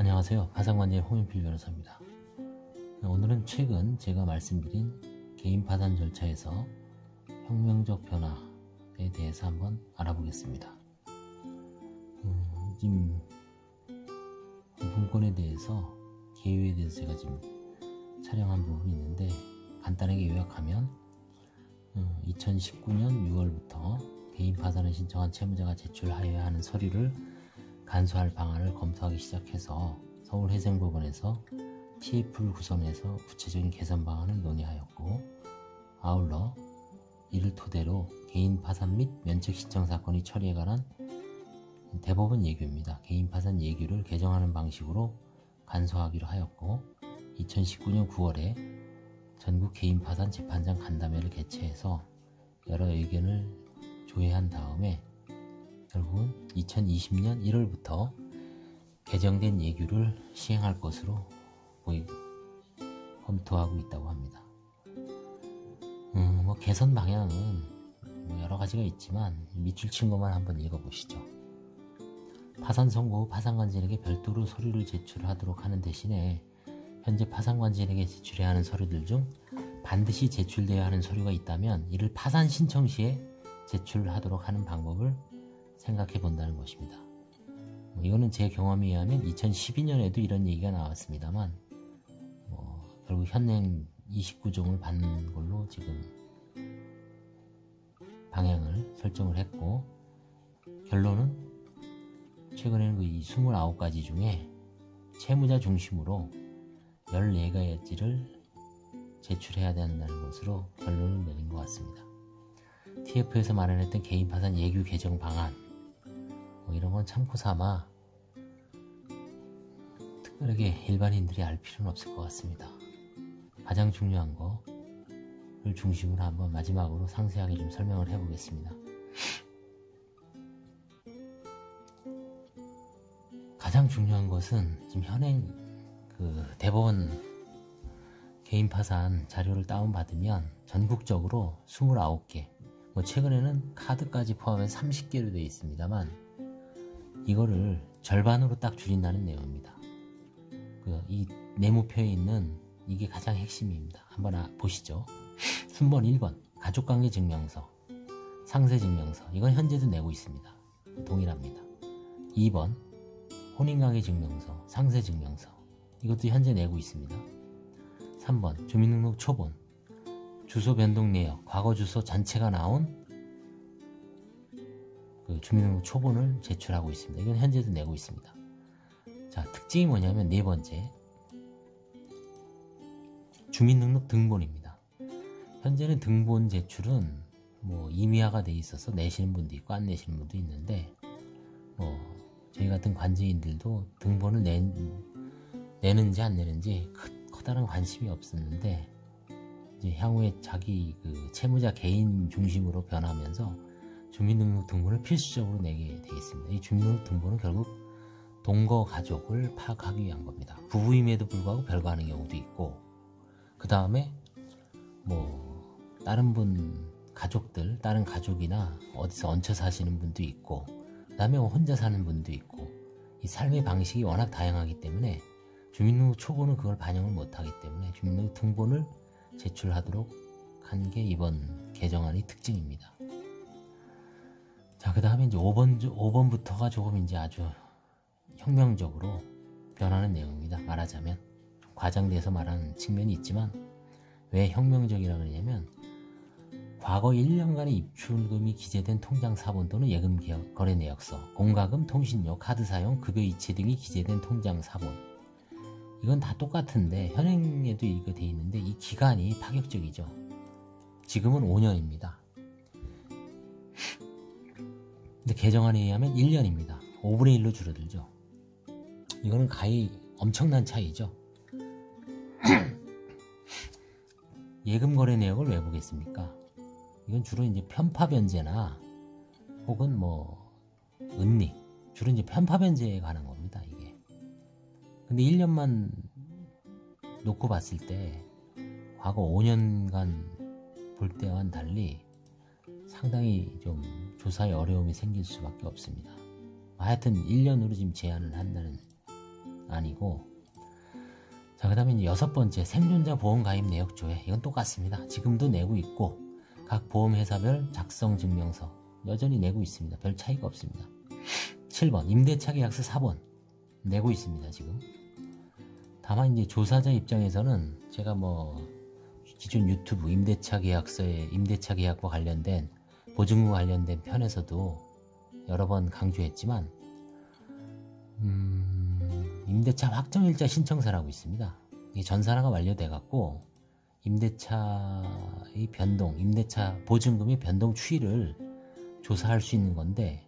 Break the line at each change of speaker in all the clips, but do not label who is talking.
안녕하세요. 파산관제의 홍윤필 변호사입니다. 오늘은 최근 제가 말씀드린 개인 파산 절차에서 혁명적 변화에 대해서 한번 알아보겠습니다. 지금 문건에 대해서 개요에 대해서 제가 지금 촬영한 부분이 있는데 간단하게 요약하면 2019년 6월부터 개인 파산을 신청한 채무자가 제출하여야 하는 서류를 간소할 방안을 검토하기 시작해서 서울해생법원에서 TF를 구성해서 구체적인 개선 방안을 논의하였고, 아울러 이를 토대로 개인 파산 및 면책 신청 사건의 처리에 관한 대법원 예규입니다. 개인 파산 예규를 개정하는 방식으로 간소하기로 하였고, 2019년 9월에 전국 개인 파산 재판장 간담회를 개최해서 여러 의견을 조회한 다음에 결국은 2020년 1월부터 개정된 예규를 시행할 것으로 검토하고 있다고 합니다. 개선 방향은 여러 가지가 있지만 밑줄 친 것만 한번 읽어보시죠. 파산 선고 후 파산관제인에게 별도로 서류를 제출하도록 하는 대신에 현재 파산관제인에게 제출해야 하는 서류들 중 반드시 제출되어야 하는 서류가 있다면 이를 파산 신청 시에 제출하도록 하는 방법을 생각해 본다는 것입니다. 이거는 제 경험에 의하면 2012년에도 이런 얘기가 나왔습니다만 결국 현행 29종을 받는 걸로 지금 방향을 설정을 했고, 결론은 최근에는 이 29가지 중에 채무자 중심으로 14가지를 제출해야 된다는 것으로 결론을 내린 것 같습니다. TF에서 마련했던 개인 파산 예규 개정 방안 이런 건 참고 삼아 특별하게 일반인들이 알 필요는 없을 것 같습니다. 가장 중요한 거를 중심으로 한번 마지막으로 상세하게 좀 설명을 해보겠습니다. 가장 중요한 것은 지금 현행 대법원 개인 파산 자료를 다운받으면 전국적으로 29개, 최근에는 카드까지 포함해서 30개로 되어 있습니다만 이거를 절반으로 딱 줄인다는 내용입니다. 이 네모표에 있는 이게 가장 핵심입니다. 한번 보시죠. 순번 1번 가족관계증명서, 상세증명서, 이건 현재도 내고 있습니다. 동일합니다. 2번 혼인관계증명서, 상세증명서, 이것도 현재 내고 있습니다. 3번 주민등록 초본, 주소 변동 내역, 과거 주소 전체가 나온 주민등록 초본을 제출하고 있습니다. 이건 현재도 내고 있습니다. 자, 특징이 뭐냐면 네 번째 주민등록 등본입니다. 현재는 등본 제출은 임의화가 돼 있어서 내시는 분도 있고 안 내시는 분도 있는데 저희 같은 관제인들도 등본을 내는지 안 내는지 커다란 관심이 없었는데 이제 향후에 자기 채무자 개인 중심으로 변하면서 주민등록 등본을 필수적으로 내게 되어 있습니다. 이 주민등록 등본은 결국 동거 가족을 파악하기 위한 겁니다. 부부임에도 불구하고 별거하는 경우도 있고, 그 다음에 다른 분 가족들, 다른 가족이나 어디서 얹혀 사시는 분도 있고, 그 다음에 혼자 사는 분도 있고, 이 삶의 방식이 워낙 다양하기 때문에 주민등록 초본은 그걸 반영을 못하기 때문에 주민등록 등본을 제출하도록 한 게 이번 개정안의 특징입니다. 자, 그 다음에 이제 5번부터가 조금 이제 아주 혁명적으로 변하는 내용입니다. 말하자면 과장돼서 말하는 측면이 있지만 왜 혁명적이라고 그러냐면 과거 1년간의 입출금이 기재된 통장 사본 또는 예금 거래 내역서, 공과금, 통신료, 카드 사용, 급여 이체 등이 기재된 통장 사본, 이건 다 똑같은데 현행에도 이거 돼 있는데 이 기간이 파격적이죠. 지금은 5년입니다. 근데 개정안에 의하면 1년입니다. 5분의 1로 줄어들죠. 이거는 가히 엄청난 차이죠. 예금 거래 내역을 왜 보겠습니까? 이건 주로 이제 편파 변제나 혹은 은닉, 주로 이제 편파 변제에 관한 겁니다, 이게. 근데 1년만 놓고 봤을 때 과거 5년간 볼 때와는 달리 상당히 좀 조사에 어려움이 생길 수밖에 없습니다. 하여튼 1년으로 지금 제한을 한다는 아니고. 자, 그 다음에 이제 6번째, 생존자 보험 가입 내역 조회. 이건 똑같습니다. 지금도 내고 있고, 각 보험회사별 작성 증명서 여전히 내고 있습니다. 별 차이가 없습니다. 7번, 임대차 계약서 4번 내고 있습니다, 지금. 다만 이제 조사자 입장에서는 제가 뭐 기존 유튜브 임대차 계약과 관련된 보증금 관련된 편에서도 여러 번 강조했지만 임대차 확정일자 신청서라고 있습니다. 이게 전산화가 완료돼 갖고 임대차의 변동, 임대차 보증금의 변동 추이를 조사할 수 있는 건데,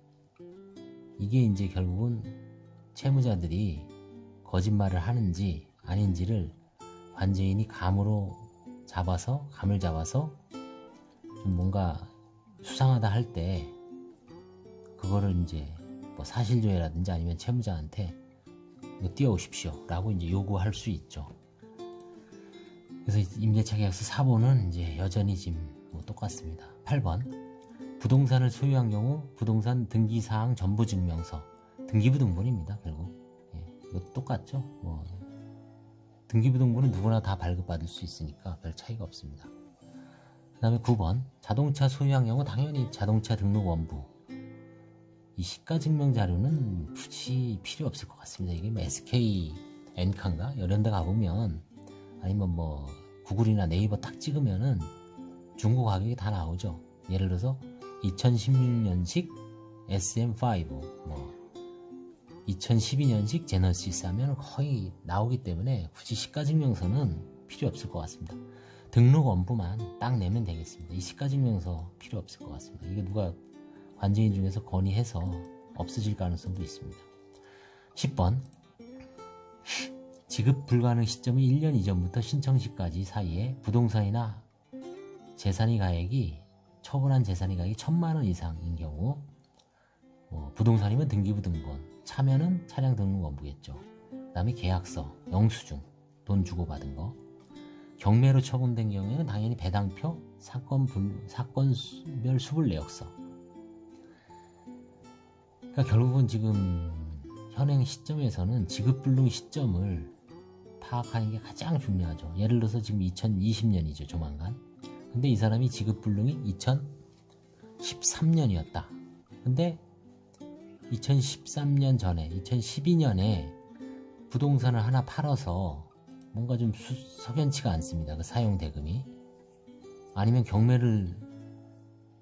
이게 이제 결국은 채무자들이 거짓말을 하는지 아닌지를 관제인이 감을 잡아서 좀 뭔가 수상하다 할 때 그거를 이제 뭐 사실조회라든지 아니면 채무자한테 이거 띄워오십시오 라고 이제 요구할 수 있죠. 그래서 임대차 계약서 4번은 이제 여전히 지금 뭐 똑같습니다. 8번, 부동산을 소유한 경우 부동산 등기사항 전부증명서. 등기부등본입니다, 결국. 예, 이거 똑같죠. 뭐 등기부등본은 누구나 다 발급받을 수 있으니까 별 차이가 없습니다. 그 다음에 9번, 자동차 소유한 경우 당연히 자동차 등록 원부. 이 시가증명 자료는 굳이 필요 없을 것 같습니다. 이게 뭐 SK 엔카인가 이런 데 가보면, 아니면 뭐 구글이나 네이버 딱 찍으면은 중고 가격이 다 나오죠. 예를 들어서 2016년식 SM5, 뭐 2012년식 제너시스 하면 거의 나오기 때문에 굳이 시가증명서는 필요 없을 것 같습니다. 등록 원부만 딱 내면 되겠습니다. 이 시가증명서 필요 없을 것 같습니다. 이게 누가 관제인 중에서 건의해서 없어질 가능성도 있습니다. 10번, 지급 불가능 시점이 1년 이전부터 신청 시까지 사이에 부동산이나 처분한 재산이 가액이 1,000만원 이상인 경우, 부동산이면 등기부등본, 차면은 차량 등록 원부겠죠. 그 다음에 계약서, 영수증, 돈 주고받은 거. 경매로 처분된 경우에는 당연히 배당표, 사건별 수불 내역서. 그러니까 결국은 지금 현행 시점에서는 지급불능 시점을 파악하는 게 가장 중요하죠. 예를 들어서 지금 2020년이죠, 조만간. 근데 이 사람이 지급불능이 2013년이었다. 근데 2013년 전에 2012년에 부동산을 하나 팔아서 뭔가 좀 석연치가 않습니다. 그 사용 대금이. 아니면 경매를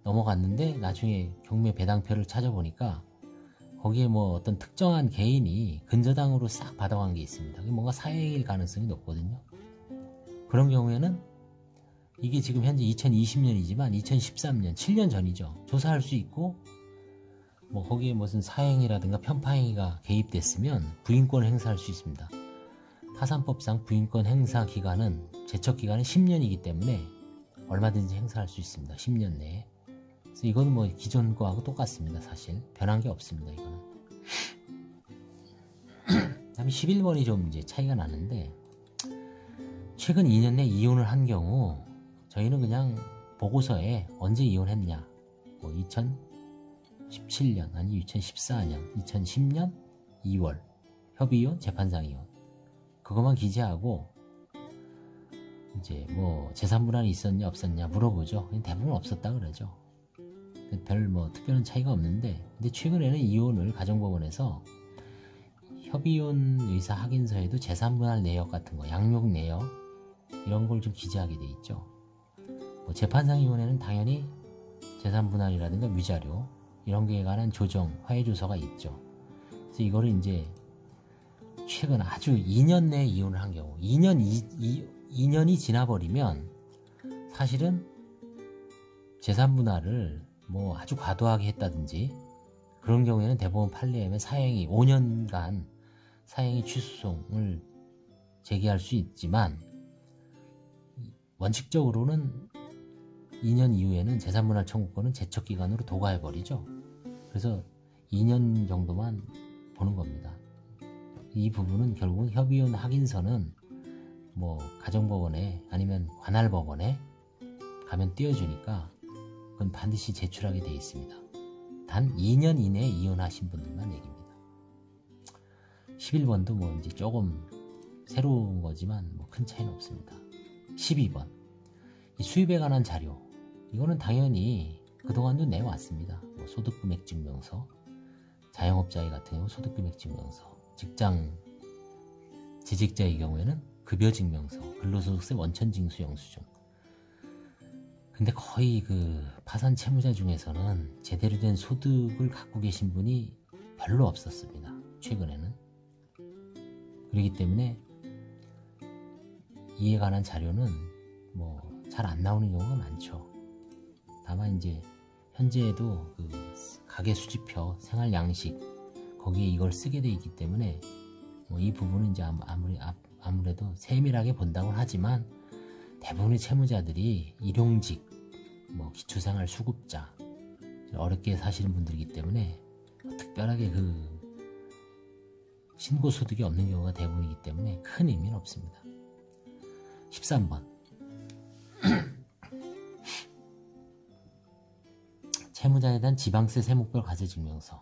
넘어갔는데 나중에 경매 배당표를 찾아보니까 거기에 뭐 어떤 특정한 개인이 근저당으로 싹 받아간 게 있습니다. 그게 뭔가 사행일 가능성이 높거든요. 그런 경우에는 이게 지금 현재 2020년이지만 2013년, 7년 전이죠. 조사할 수 있고, 뭐 거기에 무슨 사행이라든가 편파행위가 개입됐으면 부인권을 행사할 수 있습니다. 타산법상 부인권 행사 기간은, 제척 기간은 10년이기 때문에 얼마든지 행사할 수 있습니다. 10년 내에. 그래서 이거는 뭐 기존 거하고 똑같습니다. 사실 변한 게 없습니다. 이거는. 그다음에 11번이 좀 이제 차이가 나는데, 최근 2년 내 이혼을 한 경우 저희는 그냥 보고서에 언제 이혼했냐, 뭐 2017년 아니 2014년, 2010년 2월 협의이혼, 재판상 이혼, 그것만 기재하고 이제 뭐 재산분할이 있었냐 없었냐 물어보죠. 대부분 없었다 그러죠. 별 뭐 특별한 차이가 없는데, 근데 최근에는 이혼을 가정법원에서 협의이혼 의사 확인서에도 재산분할 내역 같은 거, 양육 내역 이런 걸 좀 기재하게 돼 있죠. 뭐 재판상 이혼에는 당연히 재산분할이라든가 위자료 이런 거에 관한 조정, 화해조서가 있죠. 그래서 이거를 이제 최근 아주 2년 내에 이혼을 한 경우, 2년이 지나버리면 사실은 재산분할을 뭐 아주 과도하게 했다든지 그런 경우에는 대법원 판례에 사행이 5년간 사행위 취소송을 제기할 수 있지만, 원칙적으로는 2년 이후에는 재산분할 청구권은 제척기간으로 도과해버리죠. 그래서 2년 정도만 보는 겁니다. 이 부분은 결국은 협의이혼 확인서는 뭐 가정법원에 아니면 관할법원에 가면 띄워주니까 그건 반드시 제출하게 되어 있습니다. 단 2년 이내에 이혼하신 분들만 얘기입니다. 11번도 뭐 이제 조금 새로운 거지만 뭐 큰 차이는 없습니다. 12번. 이 수입에 관한 자료. 이거는 당연히 그동안도 내왔습니다. 뭐 소득금액증명서, 자영업자의 같은 경우 소득금액증명서, 직장 재직자의 경우에는 급여증명서, 근로소득세 원천징수 영수증. 근데 거의 그 파산 채무자 중에서는 제대로 된 소득을 갖고 계신 분이 별로 없었습니다. 최근에는. 그렇기 때문에 이에 관한 자료는 뭐 잘 안 나오는 경우가 많죠. 다만 이제 현재에도 그 가계 수지표, 생활 양식 거기에 이걸 쓰게 돼 있기 때문에 뭐 이 부분은 이제 아무래도 세밀하게 본다고는 하지만 대부분의 채무자들이 일용직, 뭐 기초생활 수급자, 어렵게 사시는 분들이기 때문에 특별하게 그 신고 소득이 없는 경우가 대부분이기 때문에 큰 의미는 없습니다. 13번. 채무자에 대한 지방세 세목별 과세증명서.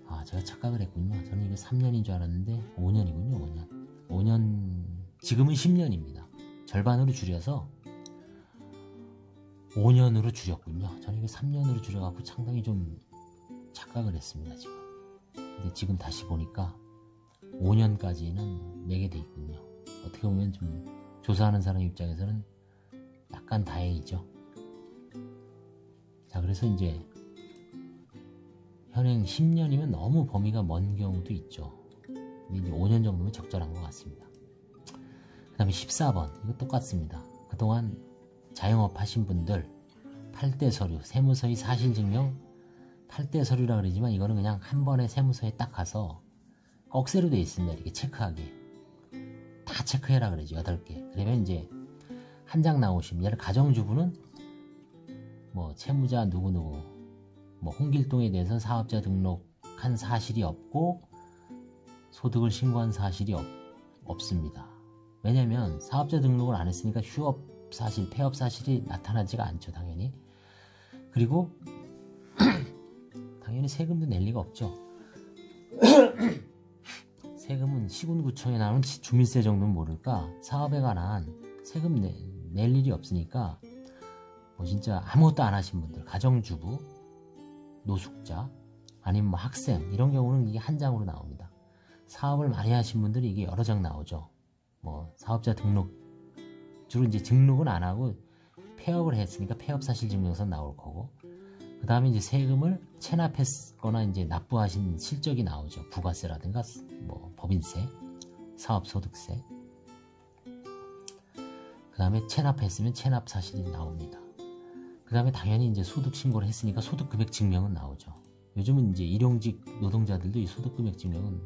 아, 제가 착각을 했군요. 저는 이게 3년인 줄 알았는데 5년이군요. 5년, 지금은 10년입니다. 절반으로 줄여서 5년으로 줄였군요. 저는 이게 3년으로 줄여갖고 상당히 좀 착각을 했습니다, 지금. 근데 지금 다시 보니까 5년까지는 내게 돼 있군요. 어떻게 보면 좀 조사하는 사람 입장에서는 약간 다행이죠. 자, 그래서 이제 현행 10년이면 너무 범위가 먼 경우도 있죠. 근데 이제 5년 정도면 적절한 것 같습니다. 그 다음에 14번. 이거 똑같습니다. 그동안 자영업 하신 분들 8대 서류, 세무서의 사실증명 8대 서류라 그러지만 이거는 그냥 한 번에 세무서에 딱 가서 억세로 돼 있습니다. 이렇게 체크하게. 다 체크해라 그러죠. 8개. 그러면 이제 한 장 나오시면, 예를 가정주부는 뭐 채무자 누구누구, 뭐 홍길동에 대해서는 사업자 등록한 사실이 없고 소득을 신고한 사실이 없습니다. 왜냐면 사업자 등록을 안 했으니까 휴업 사실, 폐업 사실이 나타나지가 않죠, 당연히. 그리고 당연히 세금도 낼 리가 없죠. 세금은 시군구청에 나오는 주민세 정도는 모를까 사업에 관한 세금 낼 일이 없으니까 뭐 진짜 아무것도 안 하신 분들, 가정주부, 노숙자, 아니면 뭐 학생 이런 경우는 이게 한 장으로 나옵니다. 사업을 많이 하신 분들이 이게 여러 장 나오죠. 뭐 사업자 등록, 주로 이제 등록은 안 하고 폐업을 했으니까 폐업사실증명서 나올 거고, 그 다음에 이제 세금을 체납했거나 이제 납부하신 실적이 나오죠. 부가세라든가 뭐 법인세, 사업소득세. 그 다음에 체납했으면 체납 사실이 나옵니다. 그 다음에 당연히 이제 소득 신고를 했으니까 소득금액 증명은 나오죠. 요즘은 이제 일용직 노동자들도 이 소득금액 증명은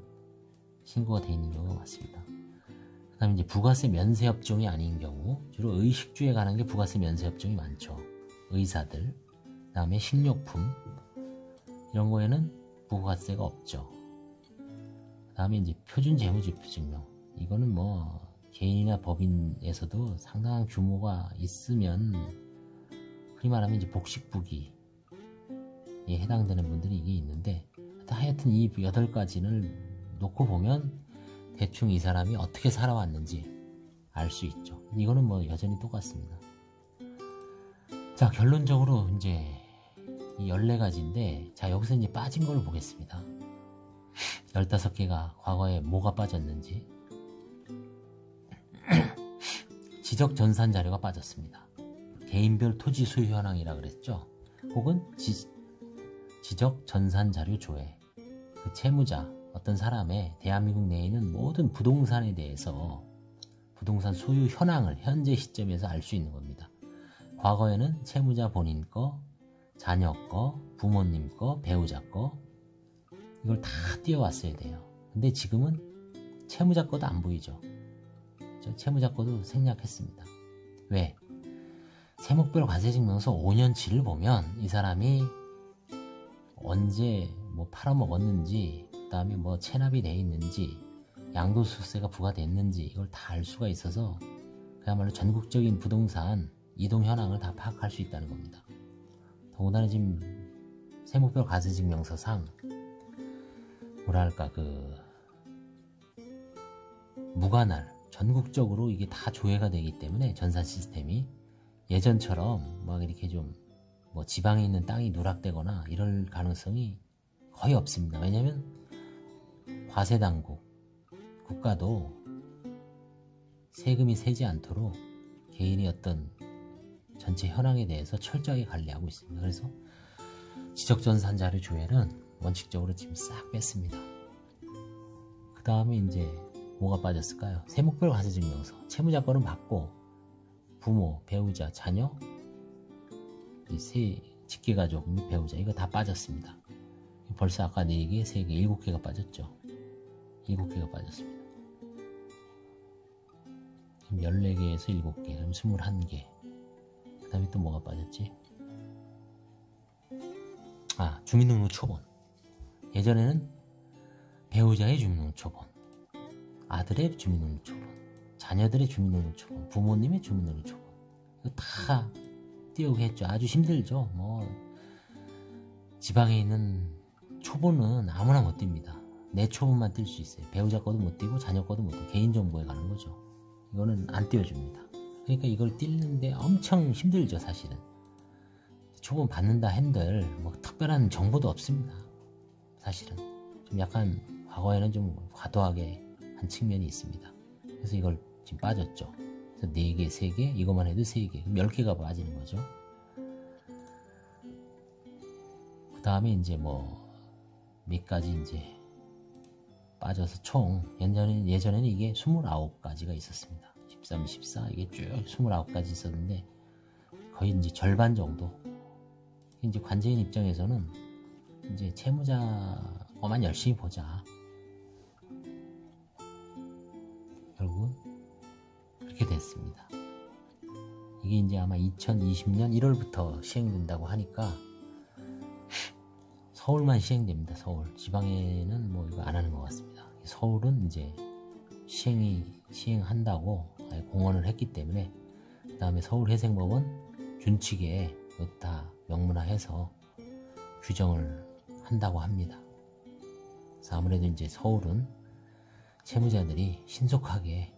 신고가 되어 있는 경우가 많습니다. 그 다음에 이제 부가세 면세업종이 아닌 경우, 주로 의식주에 관한 게 부가세 면세업종이 많죠. 의사들, 그 다음에 식료품, 이런 거에는 부가세가 없죠. 그 다음에 이제 표준재무지표 증명. 이거는 뭐 개인이나 법인에서도 상당한 규모가 있으면 흔히 말하면 이제 복식부기에 해당되는 분들이 이게 있는데, 하여튼 이 8가지를 놓고 보면 대충 이 사람이 어떻게 살아왔는지 알 수 있죠. 이거는 뭐 여전히 똑같습니다. 자, 결론적으로 이제 이 14가지인데, 자, 여기서 이제 빠진 걸 보겠습니다. 15개가 과거에 뭐가 빠졌는지. 지적 전산 자료가 빠졌습니다. 개인별 토지 소유 현황이라 그랬죠. 혹은 지적 전산 자료 조회. 그 채무자, 어떤 사람의 대한민국 내에 있는 모든 부동산에 대해서 부동산 소유 현황을 현재 시점에서 알 수 있는 겁니다. 과거에는 채무자 본인 거, 자녀 거, 부모님 거, 배우자 거, 이걸 다 띄워왔어야 돼요. 근데 지금은 채무자 거도 안 보이죠. 채무자 거도 생략했습니다. 왜? 세목별 과세증명서 5년치를 보면 이 사람이 언제 뭐 팔아먹었는지, 그 다음에 뭐 체납이 돼 있는지, 양도소득세가 부과됐는지 이걸 다 알 수가 있어서 그야말로 전국적인 부동산 이동 현황을 다 파악할 수 있다는 겁니다. 더군다나 지금 세목별 과세증명서상 뭐랄까 그 무관할 전국적으로 이게 다 조회가 되기 때문에 전산 시스템이 예전처럼 막 이렇게 좀 뭐 지방에 있는 땅이 누락되거나 이럴 가능성이 거의 없습니다. 왜냐하면 과세당국 국가도 세금이 새지 않도록 개인이 어떤 전체 현황에 대해서 철저하게 관리하고 있습니다. 그래서 지적전산 자료 조회는 원칙적으로 지금 싹 뺐습니다. 그 다음에 이제 뭐가 빠졌을까요? 세목별 과세증명서, 채무자권은 받고 부모, 배우자, 자녀, 이 세 직계가족 및 배우자 이거 다 빠졌습니다. 벌써 아까 4개, 3개, 7개가 빠졌죠. 7개가 빠졌습니다. 14개에서 7개, 그럼 21개. 그 다음에 또 뭐가 빠졌지? 주민등록 초본. 예전에는 배우자의 주민등록 초본, 아들의 주민등록 초본, 자녀들의 주민등록 초본, 부모님의 주민등록 초본. 이거 다 띄우게 했죠. 아주 힘들죠. 뭐 지방에 있는 초본은 아무나 못 띱니다. 내 초본만 띨 수 있어요. 배우자 거도 못 띄고 자녀 거도 못 띄고 개인정보에 가는 거죠. 이거는 안 띄워줍니다. 그러니까 이걸 띄는데 엄청 힘들죠. 사실은 초본 받는다 한들 뭐 특별한 정보도 없습니다. 사실은 좀 약간 과거에는 좀 과도하게 한 측면이 있습니다. 그래서 이걸 지금 빠졌죠. 그래서 4개, 3개, 이것만 해도 3개, 10개가 빠지는 거죠. 그 다음에 이제 뭐 몇 가지 이제 빠져서 총 예전에는 이게 29가지가 있었습니다. 13, 14 이게 쭉 29가지 있었는데 거의 이제 절반 정도. 이제 관제인 입장에서는 이제 채무자 거만 열심히 보자. 결국은 그렇게 됐습니다. 이게 이제 아마 2020년 1월부터 시행된다고 하니까 서울만 시행됩니다. 서울. 지방에는 뭐 이거 안 하는 것 같습니다. 서울은 이제 시행한다고 공언을 했기 때문에 그 다음에 서울회생법원 준칙에 다 명문화해서 규정을 한다고 합니다. 그래서 아무래도 이제 서울은 채무자들이 신속하게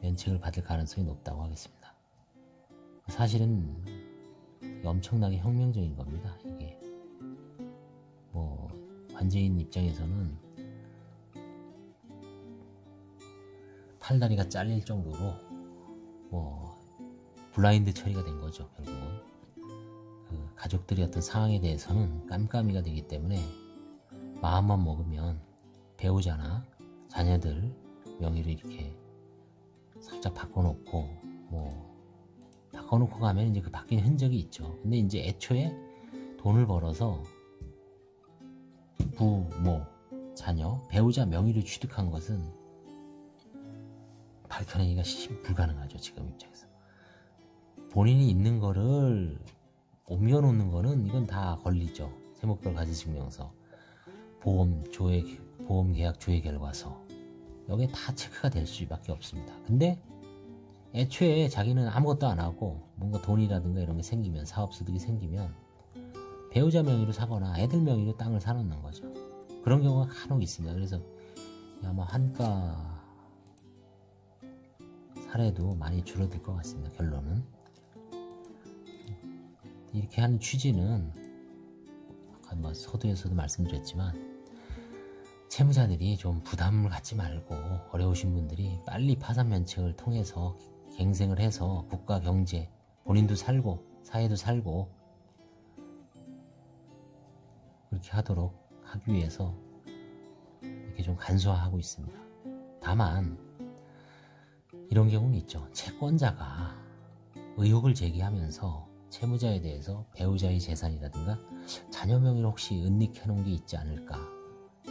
면책을 받을 가능성이 높다고 하겠습니다. 사실은 엄청나게 혁명적인 겁니다. 이게 뭐 관제인 입장에서는 팔다리가 잘릴 정도로 뭐 블라인드 처리가 된 거죠. 결국은 그 가족들의 어떤 상황에 대해서는 깜깜이가 되기 때문에 마음만 먹으면 배우자나 자녀들 명의를 이렇게 살짝 바꿔놓고 가면 이제 그 바뀌는 흔적이 있죠. 근데 이제 애초에 돈을 벌어서 부모, 자녀, 배우자 명의를 취득한 것은 밝혀내기가 불가능하죠. 지금 입장에서 본인이 있는 거를 옮겨놓는 거는 이건 다 걸리죠. 세목별 과세증명서, 보험계약 조회 결과서 여기에 다 체크가 될 수밖에 없습니다. 근데 애초에 자기는 아무것도 안 하고 뭔가 돈이라든가 이런 게 생기면, 사업소득이 생기면 배우자 명의로 사거나 애들 명의로 땅을 사놓는 거죠. 그런 경우가 간혹 있습니다. 그래서 아마 한가 사례도 많이 줄어들 것 같습니다. 결론은 이렇게 하는 취지는 아까 뭐 서두에서도 말씀드렸지만 채무자들이 좀 부담을 갖지 말고 어려우신 분들이 빨리 파산 면책을 통해서 갱생을 해서 국가 경제, 본인도 살고 사회도 살고 그렇게 하도록 하기 위해서 이렇게 좀 간소화하고 있습니다. 다만 이런 경우는 있죠. 채권자가 의혹을 제기하면서 채무자에 대해서 배우자의 재산이라든가 자녀 명의로 혹시 은닉해 놓은 게 있지 않을까,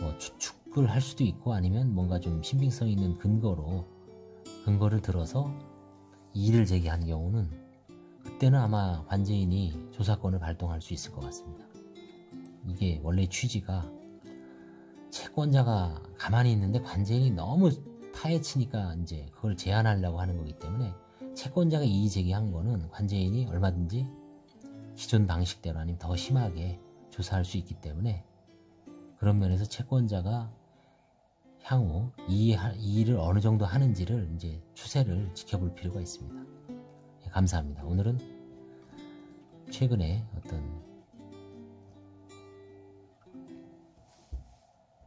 뭐 추측을 할 수도 있고 아니면 뭔가 좀 신빙성 있는 근거를 들어서 이의를 제기하는 경우는 그때는 아마 관제인이 조사권을 발동할 수 있을 것 같습니다. 이게 원래 취지가 채권자가 가만히 있는데 관제인이 너무 파헤치니까 이제 그걸 제한하려고 하는 거기 때문에 채권자가 이의 제기한 거는 관제인이 얼마든지 기존 방식대로 아니면 더 심하게 조사할 수 있기 때문에 그런 면에서 채권자가 향후 이 일을 어느 정도 하는지를 이제 추세를 지켜볼 필요가 있습니다. 감사합니다. 오늘은 최근에 어떤